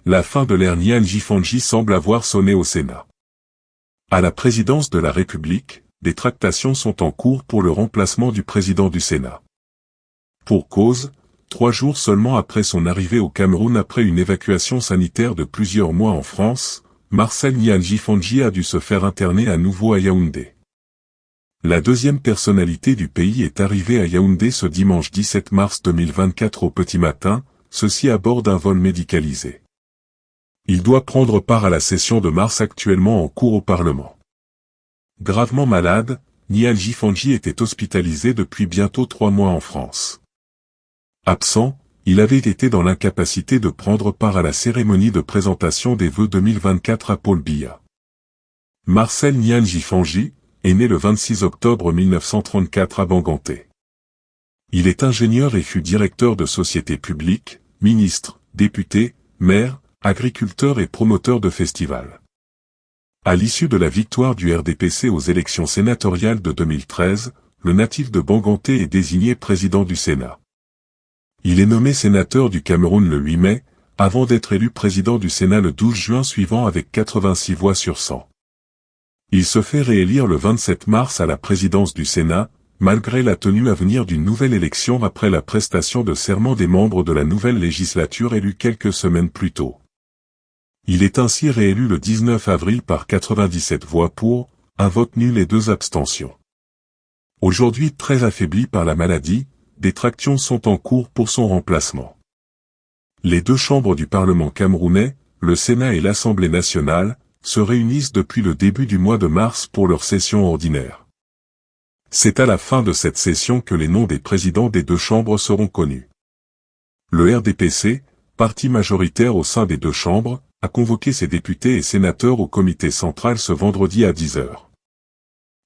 La fin de l'ère Nian Jifanji semble avoir sonné au Sénat. À la présidence de la République, des tractations sont en cours pour le remplacement du président du Sénat. Pour cause, 3 jours seulement après son arrivée au Cameroun après une évacuation sanitaire de plusieurs mois en France, Marcel Nian Jifanji a dû se faire interner à nouveau à Yaoundé. La deuxième personnalité du pays est arrivée à Yaoundé ce dimanche 17 mars 2024 au petit matin, ceci à bord d'un vol médicalisé. Il doit prendre part à la session de mars actuellement en cours au Parlement. Gravement malade, Nian Jifanji était hospitalisé depuis bientôt 3 mois en France. Absent, il avait été dans l'incapacité de prendre part à la cérémonie de présentation des vœux 2024 à Paul Biya. Marcel Nian Jifanji est né le 26 octobre 1934 à Banganté. Il est ingénieur et fut directeur de sociétés publiques, ministre, député, maire, agriculteur et promoteur de festivals. À l'issue de la victoire du RDPC aux élections sénatoriales de 2013, le natif de Banganté est désigné président du Sénat. Il est nommé sénateur du Cameroun le 8 mai, avant d'être élu président du Sénat le 12 juin suivant avec 86 voix sur 100. Il se fait réélire le 27 mars à la présidence du Sénat, malgré la tenue à venir d'une nouvelle élection après la prestation de serment des membres de la nouvelle législature élue quelques semaines plus tôt. Il est ainsi réélu le 19 avril par 97 voix pour, un vote nul et 2 abstentions. Aujourd'hui très affaibli par la maladie, des tractations sont en cours pour son remplacement. Les 2 chambres du Parlement camerounais, le Sénat et l'Assemblée nationale, se réunissent depuis le début du mois de mars pour leur session ordinaire. C'est à la fin de cette session que les noms des présidents des 2 chambres seront connus. Le RDPC, parti majoritaire au sein des 2 chambres, a convoqué ses députés et sénateurs au comité central ce vendredi à 10 h.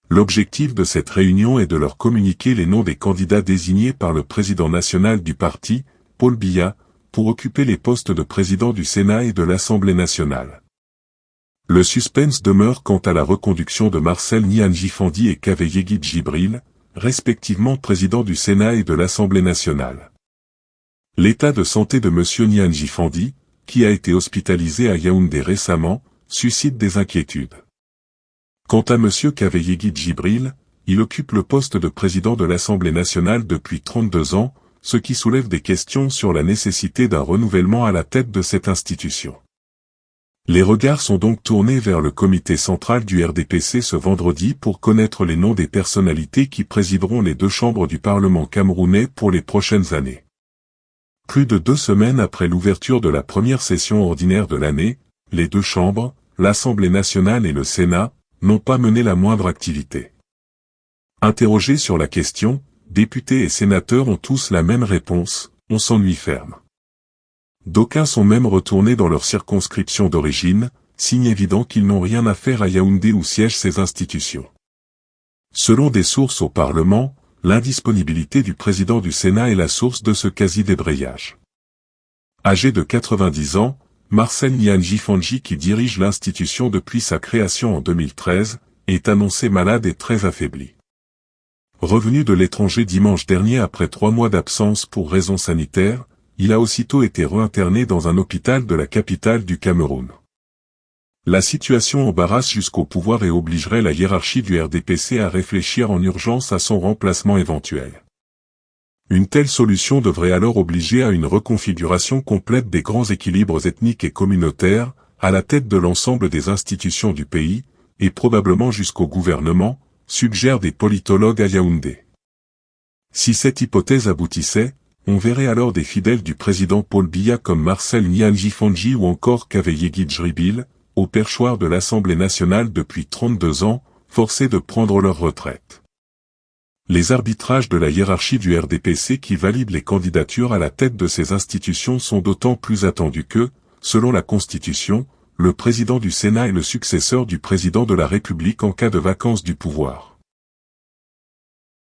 L'objectif de cette réunion est de leur communiquer les noms des candidats désignés par le président national du parti, Paul Biya, pour occuper les postes de président du Sénat et de l'Assemblée nationale. Le suspense demeure quant à la reconduction de Marcel Nian Jifanji et Kaveyegui Djibril, respectivement président du Sénat et de l'Assemblée nationale. L'état de santé de M. Nian Jifanji, qui a été hospitalisé à Yaoundé récemment, suscite des inquiétudes. Quant à M. Kaveyegui Djibril, il occupe le poste de président de l'Assemblée nationale depuis 32 ans, ce qui soulève des questions sur la nécessité d'un renouvellement à la tête de cette institution. Les regards sont donc tournés vers le comité central du RDPC ce vendredi pour connaître les noms des personnalités qui présideront les 2 chambres du Parlement camerounais pour les prochaines années. Plus de 2 semaines après l'ouverture de la première session ordinaire de l'année, les 2 chambres, l'Assemblée nationale et le Sénat, n'ont pas mené la moindre activité. Interrogés sur la question, députés et sénateurs ont tous la même réponse, on s'ennuie ferme. D'aucuns sont même retournés dans leur circonscription d'origine, signe évident qu'ils n'ont rien à faire à Yaoundé où siègent ces institutions. Selon des sources au Parlement, l'indisponibilité du président du Sénat est la source de ce quasi-débrayage. Âgé de 90 ans, Marcel Nian Jifanji qui dirige l'institution depuis sa création en 2013, est annoncé malade et très affaibli. Revenu de l'étranger dimanche dernier après 3 mois d'absence pour raisons sanitaires, il a aussitôt été réinterné dans un hôpital de la capitale du Cameroun. La situation embarrasse jusqu'au pouvoir et obligerait la hiérarchie du RDPC à réfléchir en urgence à son remplacement éventuel. Une telle solution devrait alors obliger à une reconfiguration complète des grands équilibres ethniques et communautaires, à la tête de l'ensemble des institutions du pays, et probablement jusqu'au gouvernement, suggèrent des politologues à Yaoundé. Si cette hypothèse aboutissait, on verrait alors des fidèles du président Paul Biya comme Marcel Nian Jifanji ou encore Kaveyegui Djibril, au perchoir de l'Assemblée nationale depuis 32 ans, forcés de prendre leur retraite. Les arbitrages de la hiérarchie du RDPC qui valident les candidatures à la tête de ces institutions sont d'autant plus attendus que, selon la Constitution, le président du Sénat est le successeur du président de la République en cas de vacance du pouvoir.